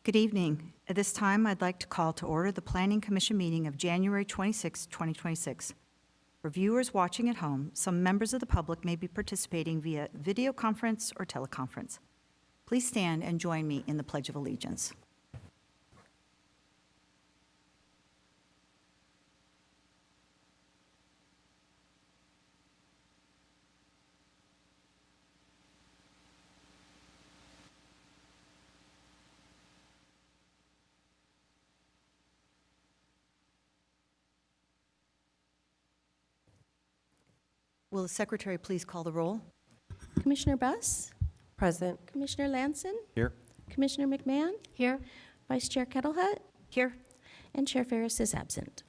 Good evening. At this time, I'd like to call to order the Planning Commission meeting of January 26, 2026. For viewers watching at home, some members of the public may be participating via video conference or teleconference. Please stand and join me in the Pledge of Allegiance. Will the Secretary please call the roll? Commissioner Buss? Present. Commissioner Lanson? Here. Commissioner McMahon? Here. Vice Chair Kettlehut? Here. And Chair Ferris is absent.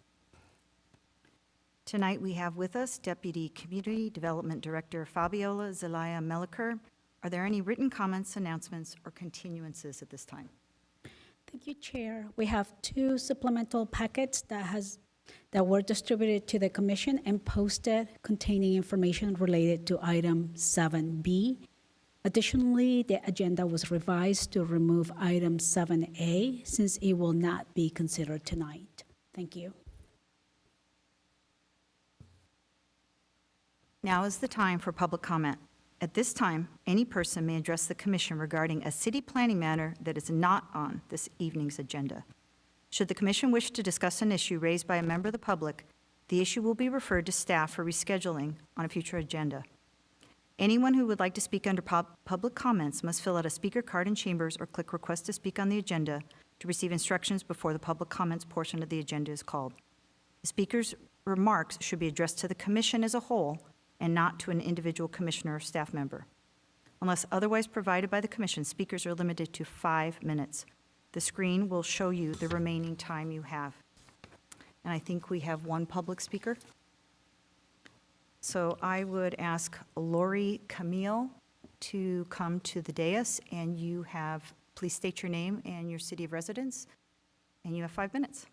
Tonight we have with us Deputy Community Development Director Fabiola Zelaya Meliker. Are there any written comments, announcements, or continuances at this time? Thank you, Chair. We have two supplemental packets that were distributed to the Commission and posted containing information related to item 7B. Additionally, the agenda was revised to remove item 7A since it will not be considered tonight. Thank you. Now is the time for public comment. At this time, any person may address the Commission regarding a city planning matter that is not on this evening's agenda. Should the Commission wish to discuss an issue raised by a member of the public, the issue will be referred to staff for rescheduling on a future agenda. Anyone who would like to speak under public comments must fill out a speaker card in chambers or click Request to Speak on the agenda to receive instructions before the public comments portion of the agenda is called. The speaker's remarks should be addressed to the Commission as a whole and not to an individual commissioner or staff member. Unless otherwise provided by the Commission, speakers are limited to 5 minutes. The screen will show you the remaining time you have. And I think we have one public speaker. So I would ask Lori Camille to come to the dais, and you have, please state your name and your city of residence, and you have 5 minutes.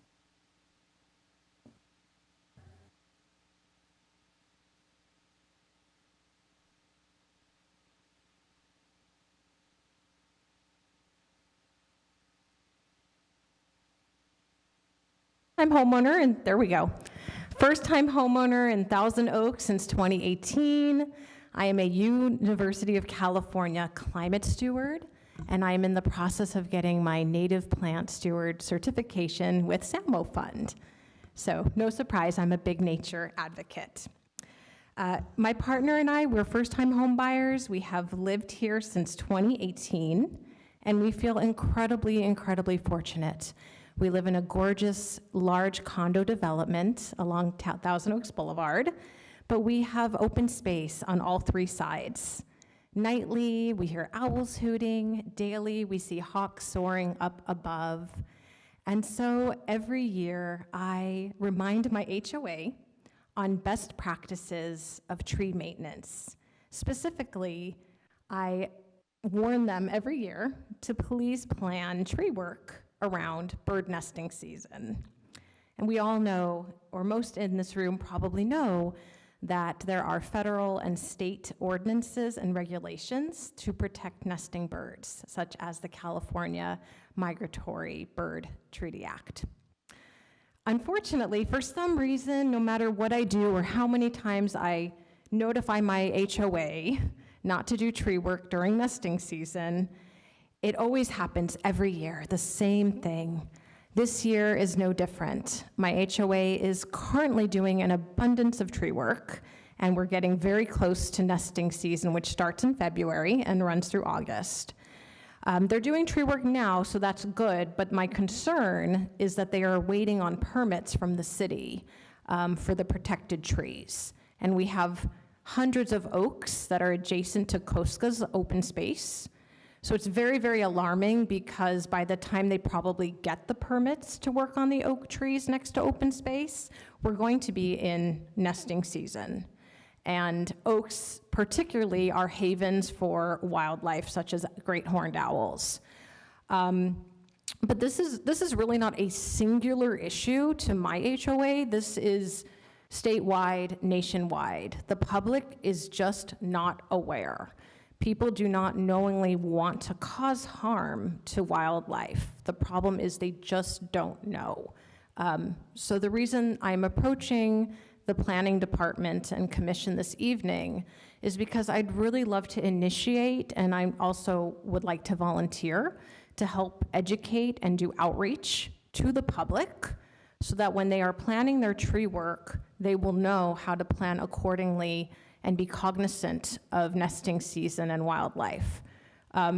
I'm homeowner, and there we go. First-time homeowner in Thousand Oaks since 2018. I am a University of California climate steward, and I am in the process of getting my native plant steward certification with SAMO Fund. So no surprise, I'm a big nature advocate. My partner and I, we're first-time home buyers. We have lived here since 2018, and we feel incredibly, incredibly fortunate. We live in a gorgeous, large condo development along Thousand Oaks Boulevard, but we have open space on all 3 sides. Nightly, we hear owls hooting. Daily, we see hawks soaring up above. And so every year, I remind my HOA on best practices of tree maintenance. Specifically, I warn them every year to please plan tree work around bird nesting season. And we all know, or most in this room probably know, that there are federal and state ordinances and regulations to protect nesting birds, such as the California Migratory Bird Treaty Act. Unfortunately, for some reason, no matter what I do or how many times I notify my HOA not to do tree work during nesting season, it always happens every year, the same thing. This year is no different. My HOA is currently doing an abundance of tree work, and we're getting very close to nesting season, which starts in February and runs through August. They're doing tree work now, so that's good, but my concern is that they are waiting on permits from the city for the protected trees. And we have hundreds of oaks that are adjacent to KOSCA's open space. So it's very, very alarming because by the time they probably get the permits to work on the oak trees next to open space, we're going to be in nesting season. And oaks particularly are havens for wildlife such as great horned owls. But this is really not a singular issue to my HOA. This is statewide, nationwide. The public is just not aware. People do not knowingly want to cause harm to wildlife. The problem is they just don't know. So the reason I'm approaching the planning department and commission this evening is because I'd really love to initiate, and I also would like to volunteer to help educate and do outreach to the public so that when they are planning their tree work, they will know how to plan accordingly and be cognizant of nesting season and wildlife.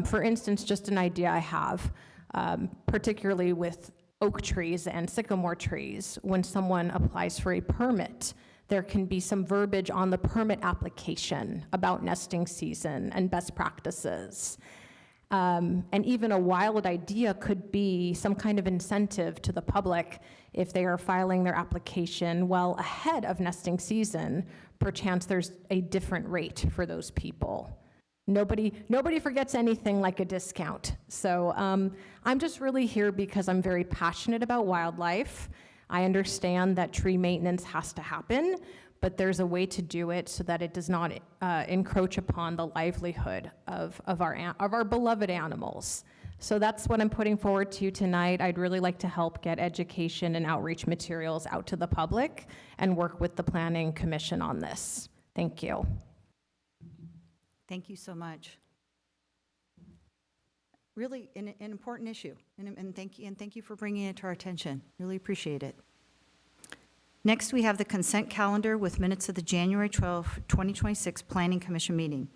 For instance, just an idea I have, particularly with oak trees and sycamore trees, when someone applies for a permit, there can be some verbiage on the permit application about nesting season and best practices. And even a wild idea could be some kind of incentive to the public if they are filing their application well ahead of nesting season. Perchance there's a different rate for those people. Nobody forgets anything like a discount. So I'm just really here because I'm very passionate about wildlife. I understand that tree maintenance has to happen, but there's a way to do it so that it does not encroach upon the livelihood of our beloved animals. So that's what I'm putting forward to you tonight. I'd really like to help get education and outreach materials out to the public and work with the Planning Commission on this. Thank you. Thank you so much. Really an important issue, and thank you for bringing it to our attention. Really appreciate it. Next, we have the consent calendar with minutes of the January 12, 2026 Planning Commission meeting.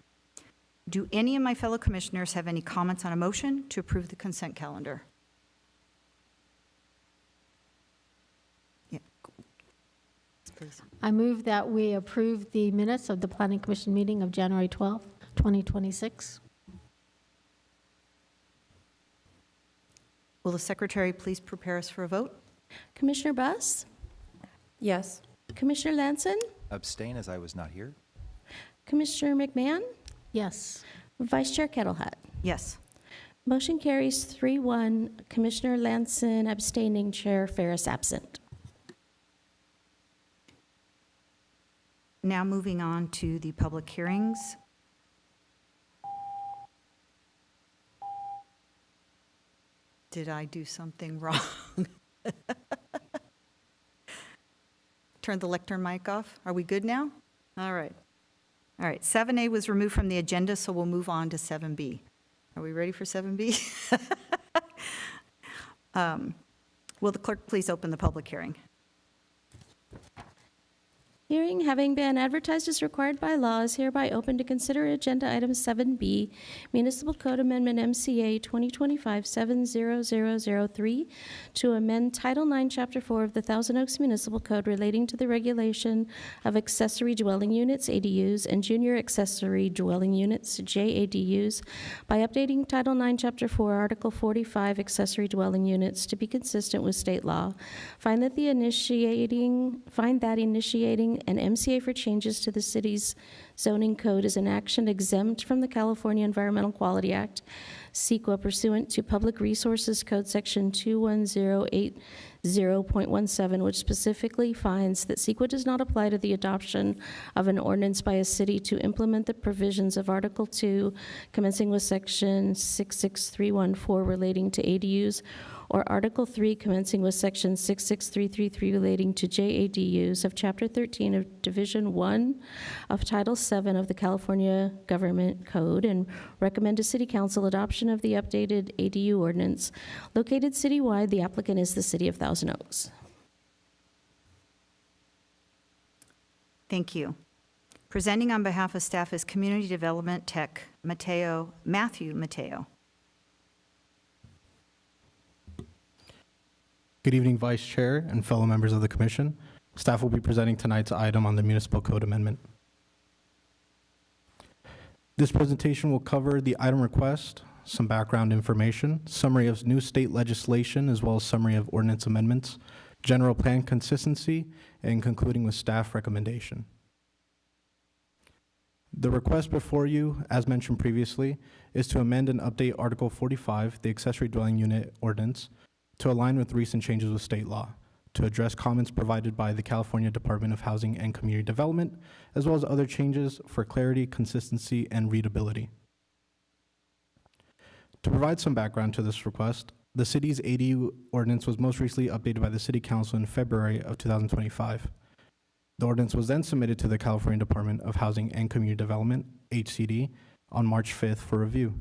Do any of my fellow commissioners have any comments on a motion to approve the consent calendar? Yeah. Please. I move that we approve the minutes of the Planning Commission meeting of January 12, 2026. Will the secretary please prepare us for a vote? Commissioner Buss? Yes. Commissioner Lanson? Abstain as I was not here. Commissioner McMahon? Yes. Vice Chair Kettlehat? Yes. Motion carries 3-1. Commissioner Lanson abstaining, Chair Ferris absent. Now moving on to the public hearings. Did I do something wrong? Turn the lectern mic off. Are we good now? All right. All right, 7A was removed from the agenda, so we'll move on to 7B. Are we ready for 7B? Will the clerk please open the public hearing? Hearing having been advertised as required by law is hereby open to consider agenda item 7B, Municipal Code Amendment MCA 2025-70003, to amend Title IX, Chapter 4 of the Thousand Oaks Municipal Code relating to the regulation of accessory dwelling units, ADUs, and junior accessory dwelling units, JADUs, by updating Title IX, Chapter 4, Article 45, accessory dwelling units, to be consistent with state law. Find that initiating an MCA for changes to the city's zoning code is an action exempt from the California Environmental Quality Act, CEQA, pursuant to Public Resources Code Section 21080.17, which specifically finds that CEQA does not apply to the adoption of an ordinance by a city to implement the provisions of Article 2, commencing with Section 66314 relating to ADUs, or Article 3, commencing with Section 66333 relating to JADUs of Chapter 13 of Division 1 of Title 7 of the California Government Code, and recommend to City Council adoption of the updated ADU ordinance. Located citywide, the applicant is the City of Thousand Oaks. Thank you. Presenting on behalf of staff is Community Development Tech, Matthew Mateo. Good evening, Vice Chair and fellow members of the Commission. Staff will be presenting tonight's item on the Municipal Code Amendment. This presentation will cover the item request, some background information, summary of new state legislation, as well as summary of ordinance amendments, general plan consistency, and concluding with staff recommendation. The request before you, as mentioned previously, is to amend and update Article 45, the accessory dwelling unit ordinance, to align with recent changes with state law, to address comments provided by the California Department of Housing and Community Development, as well as other changes for clarity, consistency, and readability. To provide some background to this request, the city's ADU ordinance was most recently updated by the City Council in February of 2025. The ordinance was then submitted to the California Department of Housing and Community Development, HCD, on March 5th for review.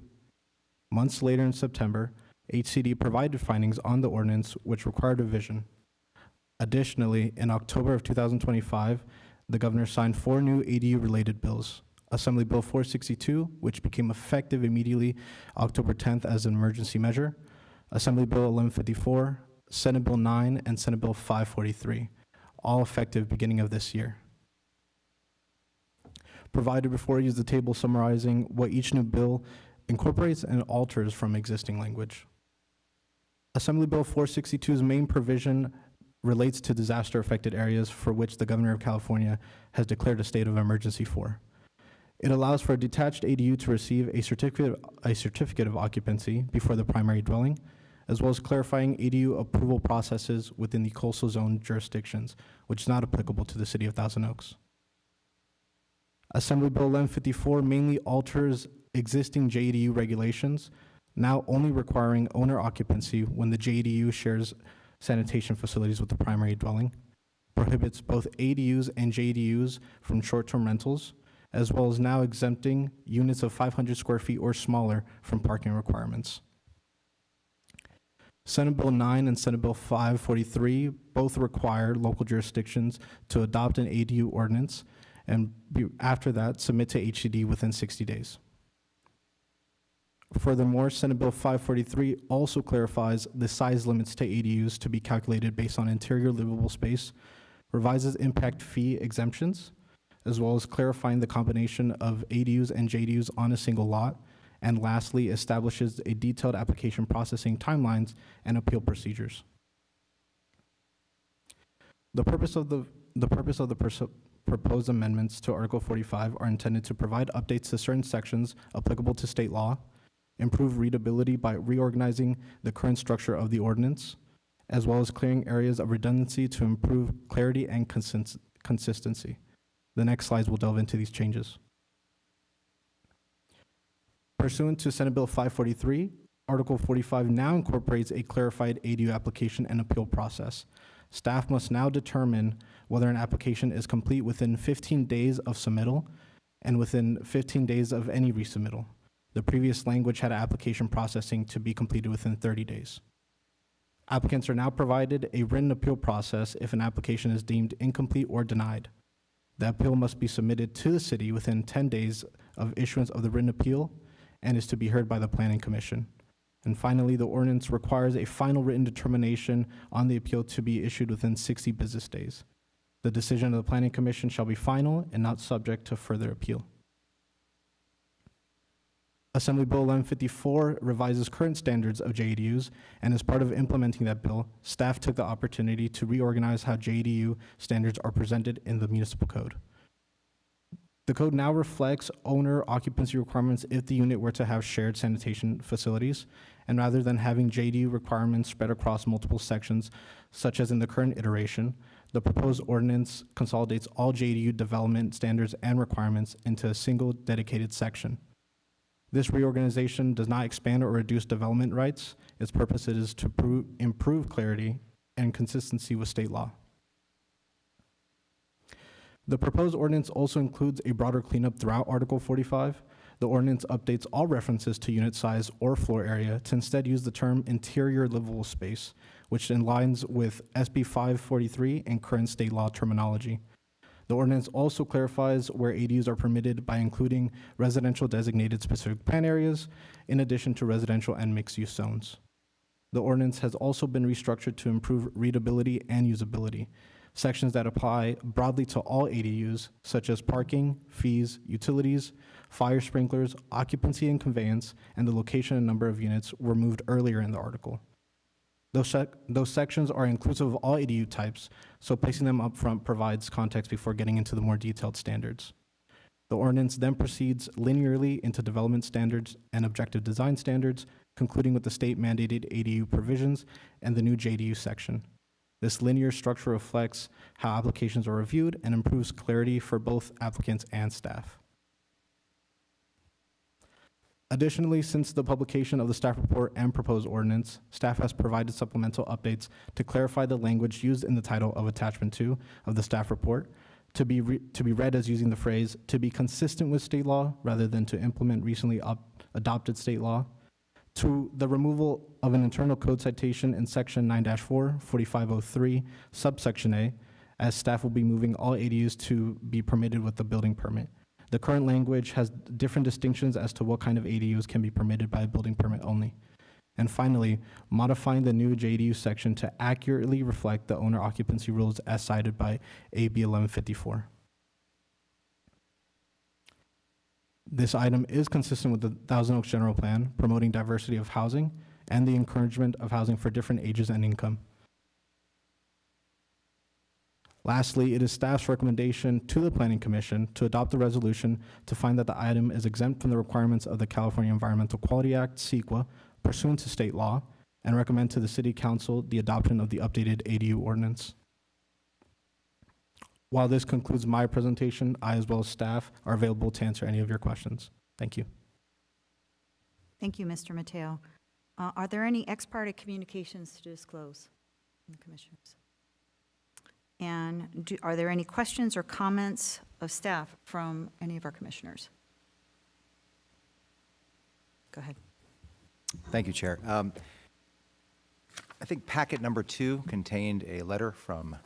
Months later in September, HCD provided findings on the ordinance which required revision. Additionally, in October of 2025, the governor signed 4 new ADU-related bills. Assembly Bill 462, which became effective immediately October 10th as an emergency measure, Assembly Bill 1154, Senate Bill 9, and Senate Bill 543, all effective beginning of this year. Provided before you is the table summarizing what each new bill incorporates and alters from existing language. Assembly Bill 462's main provision relates to disaster-affected areas for which the Governor of California has declared a state of emergency for. It allows for a detached ADU to receive a certificate of occupancy before the primary dwelling, as well as clarifying ADU approval processes within the coastal zone jurisdictions, which is not applicable to the city of Thousand Oaks. Assembly Bill 1154 mainly alters existing JADU regulations, now only requiring owner occupancy when the JADU shares sanitation facilities with the primary dwelling, prohibits both ADUs and JADUs from short-term rentals, as well as now exempting units of 500 square feet or smaller from parking requirements. Senate Bill 9 and Senate Bill 543 both require local jurisdictions to adopt an ADU ordinance and after that submit to HCD within 60 days. Furthermore, Senate Bill 543 also clarifies the size limits to ADUs to be calculated based on interior livable space, revises impact fee exemptions, as well as clarifying the combination of ADUs and JDUs on a single lot, and lastly, establishes a detailed application processing timelines and appeal procedures. The purpose of the proposed amendments to Article 45 are intended to provide updates to certain sections applicable to state law, improve readability by reorganizing the current structure of the ordinance, as well as clearing areas of redundancy to improve clarity and consistency. The next slides will delve into these changes. Pursuant to Senate Bill 543, Article 45 now incorporates a clarified ADU application and appeal process. Staff must now determine whether an application is complete within 15 days of submittal and within 15 days of any resubmittal. The previous language had application processing to be completed within 30 days. Applicants are now provided a written appeal process if an application is deemed incomplete or denied. The appeal must be submitted to the city within 10 days of issuance of the written appeal and is to be heard by the Planning Commission. And finally, the ordinance requires a final written determination on the appeal to be issued within 60 business days. The decision of the Planning Commission shall be final and not subject to further appeal. Assembly Bill 1154 revises current standards of JADUs, and as part of implementing that bill, staff took the opportunity to reorganize how JADU standards are presented in the municipal code. The code now reflects owner occupancy requirements if the unit were to have shared sanitation facilities, and rather than having JADU requirements spread across multiple sections, such as in the current iteration, the proposed ordinance consolidates all JADU development standards and requirements into a single dedicated section. This reorganization does not expand or reduce development rights. Its purpose is to improve clarity and consistency with state law. The proposed ordinance also includes a broader cleanup throughout Article 45. The ordinance updates all references to unit size or floor area to instead use the term interior livable space, which aligns with SB 543 and current state law terminology. The ordinance also clarifies where ADUs are permitted by including residential designated specific plan areas, in addition to residential and mixed-use zones. The ordinance has also been restructured to improve readability and usability. Sections that apply broadly to all ADUs, such as parking, fees, utilities, fire sprinklers, occupancy and conveyance, and the location and number of units, were moved earlier in the article. Those sections are inclusive of all ADU types, so placing them up front provides context before getting into the more detailed standards. The ordinance then proceeds linearly into development standards and objective design standards, concluding with the state-mandated ADU provisions and the new JDU section. This linear structure reflects how applications are reviewed and improves clarity for both applicants and staff. Additionally, since the publication of the staff report and proposed ordinance, staff has provided supplemental updates to clarify the language used in the title of Attachment 2 of the staff report to be read as using the phrase "to be consistent with state law" rather than "to implement recently adopted state law," to the removal of an internal code citation in Section 9-4, 4503, subsection A, as staff will be moving all ADUs to be permitted with the building permit. The current language has different distinctions as to what kind of ADUs can be permitted by a building permit only. And finally, modifying the new JDU section to accurately reflect the owner occupancy rules as cited by AB 1154. This item is consistent with the Thousand Oaks General Plan, promoting diversity of housing and the encouragement of housing for different ages and income. Lastly, it is staff's recommendation to the Planning Commission to adopt the resolution to find that the item is exempt from the requirements of the California Environmental Quality Act, CEQA, pursuant to state law, and recommend to the City Council the adoption of the updated ADU ordinance. While this concludes my presentation, I, as well as staff, are available to answer any of your questions. Thank you. Thank you, Mr. Mateo. Are there any ex parte communications to disclose from the commissioners? And are there any questions or comments of staff from any of our commissioners? Go ahead. Thank you, Chair. I think packet number 2 contained a letter from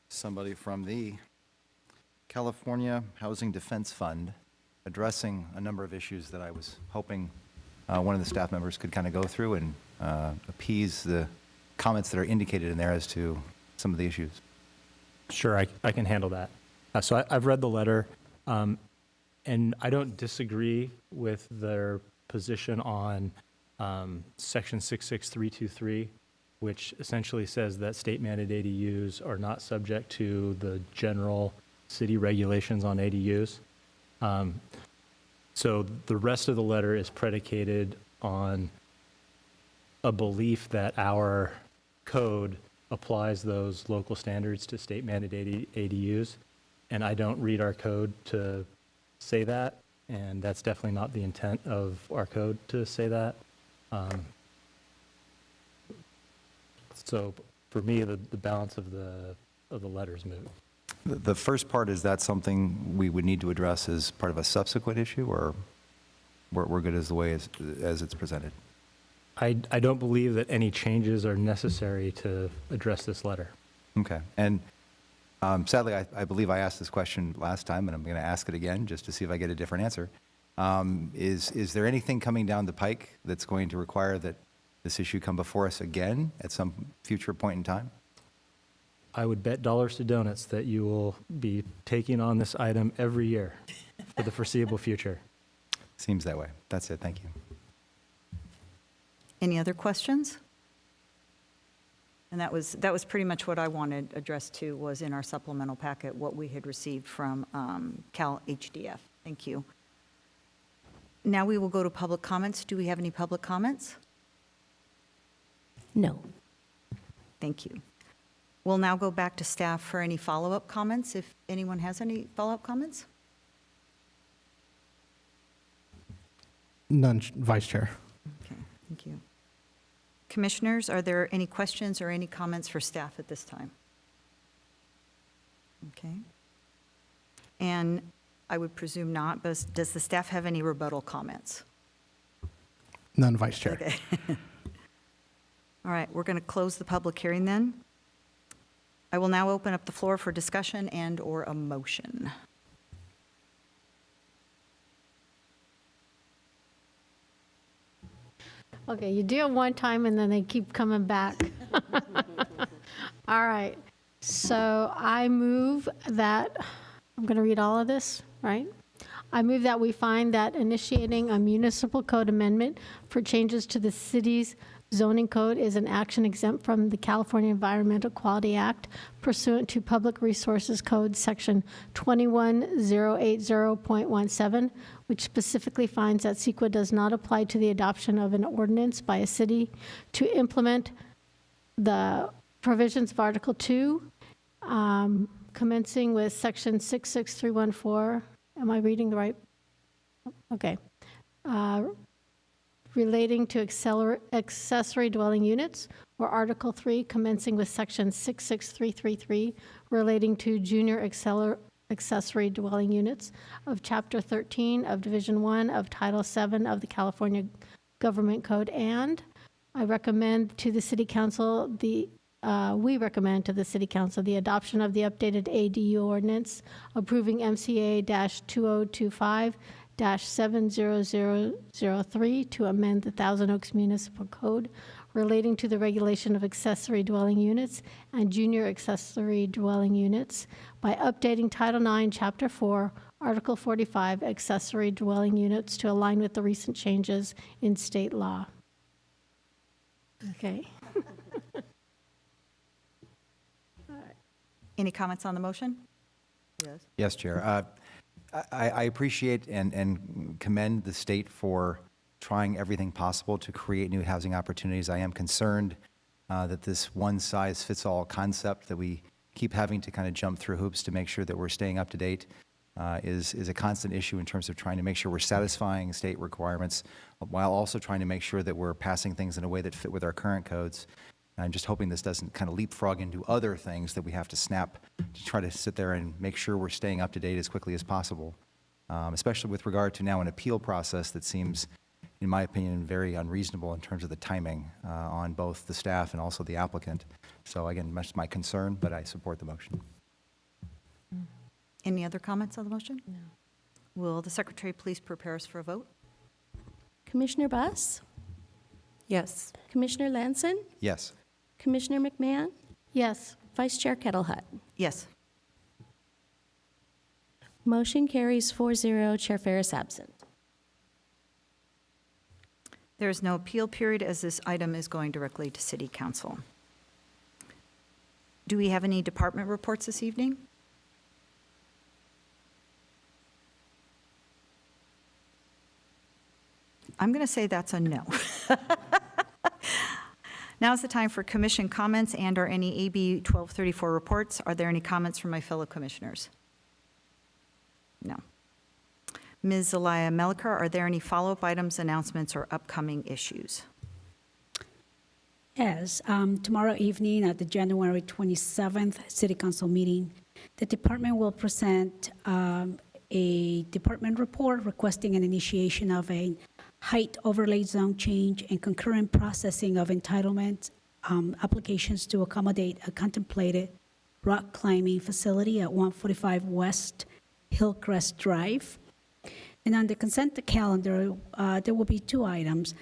somebody from the California Housing Defense Fund addressing a number of issues that I was hoping one of the staff members could kind of go through and appease the comments that are indicated in there as to some of the issues. Sure, I can handle that. So I've read the letter, and I don't disagree with their position on Section 66323, which essentially says that state-mandated ADUs are not subject to the general city regulations on ADUs. So the rest of the letter is predicated on a belief that our code applies those local standards to state-mandated ADUs, and I don't read our code to say that, and that's definitely not the intent of our code to say that. So for me, the balance of the letter is moot. The first part, is that something we would need to address as part of a subsequent issue, or we're good as the way as it's presented? I don't believe that any changes are necessary to address this letter. Okay. And sadly, I believe I asked this question last time, and I'm going to ask it again just to see if I get a different answer. Is there anything coming down the pike that's going to require that this issue come before us again at some future point in time? I would bet dollars to donuts that you will be taking on this item every year for the foreseeable future. Seems that way. That's it. Thank you. Any other questions? And that was pretty much what I wanted addressed to, was in our supplemental packet, what we had received from Cal HDF. Thank you. Now we will go to public comments. Do we have any public comments? No. Thank you. We'll now go back to staff for any follow-up comments, if anyone has any follow-up comments. None, Vice Chair. Okay, thank you. Commissioners, are there any questions or any comments for staff at this time? Okay. And I would presume not, but does the staff have any rebuttal comments? None, Vice Chair. Okay. All right, we're going to close the public hearing then. I will now open up the floor for discussion and/or a motion. Okay, you do it one time and then they keep coming back. All right, so I move that, I'm going to read all of this, right? I move that we find that initiating a municipal code amendment for changes to the city's zoning code is an action exempt from the California Environmental Quality Act pursuant to Public Resources Code Section 21080.17, which specifically finds that CEQA does not apply to the adoption of an ordinance by a city to implement the provisions of Article 2, commencing with Section 66314. Am I reading the right? Okay. relating to accessory dwelling units, or Article 3 commencing with Section 66333 relating to junior accessory dwelling units of Chapter 13 of Division 1 of Title 7 of the California Government Code. And I recommend to the City Council we recommend to the City Council the adoption of the updated ADU ordinance approving MCA-2025-70003 to amend the Thousand Oaks Municipal Code relating to the regulation of accessory dwelling units and junior accessory dwelling units by updating Title IX, Chapter 4, Article 45, accessory dwelling units to align with the recent changes in state law. Okay. Any comments on the motion? Yes. Yes, Chair. I appreciate and commend the state for trying everything possible to create new housing opportunities. I am concerned that this one-size-fits-all concept that we keep having to kind of jump through hoops to make sure that we're staying up to date is a constant issue in terms of trying to make sure we're satisfying state requirements while also trying to make sure that we're passing things in a way that fit with our current codes. And I'm just hoping this doesn't kind of leapfrog into other things that we have to snap to try to sit there and make sure we're staying up to date as quickly as possible, especially with regard to now an appeal process that seems, in my opinion, very unreasonable in terms of the timing on both the staff and also the applicant. So again, much my concern, but I support the motion. Any other comments on the motion? No. Will the secretary please prepare us for a vote? Commissioner Buss? Yes. Commissioner Lanson? Yes. Commissioner McMahon? Yes. Vice Chair Kettlehut? Yes. Motion carries 4-0, Chair Ferris absent. There is no appeal period as this item is going directly to City Council. Do we have any department reports this evening? I'm going to say that's a no. Now is the time for commission comments and/or any AB 1234 reports. Are there any comments from my fellow commissioners? No. Ms. Zelaya Melikar, are there any follow-up items, announcements, or upcoming issues? Yes, tomorrow evening at the January 27th City Council meeting, the department will present a department report requesting an initiation of a height overlay zone change and concurrent processing of entitlement applications to accommodate a contemplated rock climbing facility at 145 West Hillcrest Drive. And on the consent calendar, there will be two items.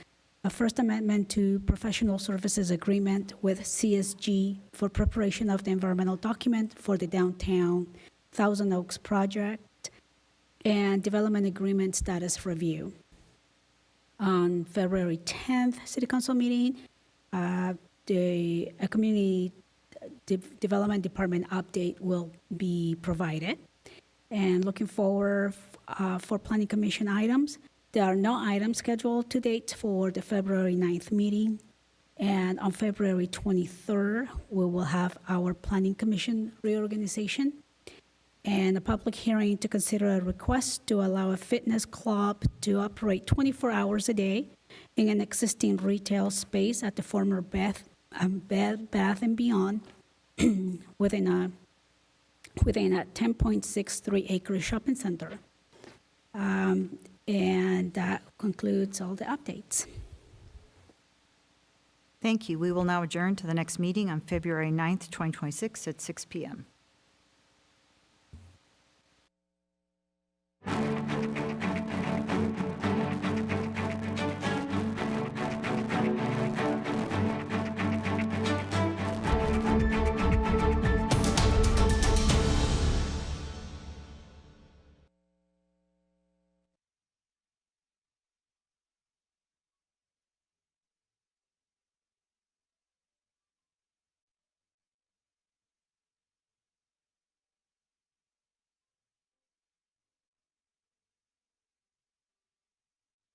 A first amendment to professional services agreement with CSG for preparation of the environmental document for the downtown Thousand Oaks project and development agreement status review. On February 10th City Council meeting, the Community Development Department update will be provided. And looking forward for Planning Commission items, there are no items scheduled to date for the February 9th meeting. And on February 23rd, we will have our Planning Commission reorganization and a public hearing to consider a request to allow a fitness club to operate 24 hours a day in an existing retail space at the former Bath and Beyond within a 10.63 acre shopping center. And that concludes all the updates. Thank you. We will now adjourn to the next meeting on February 9th, 2026 at 6 p.m.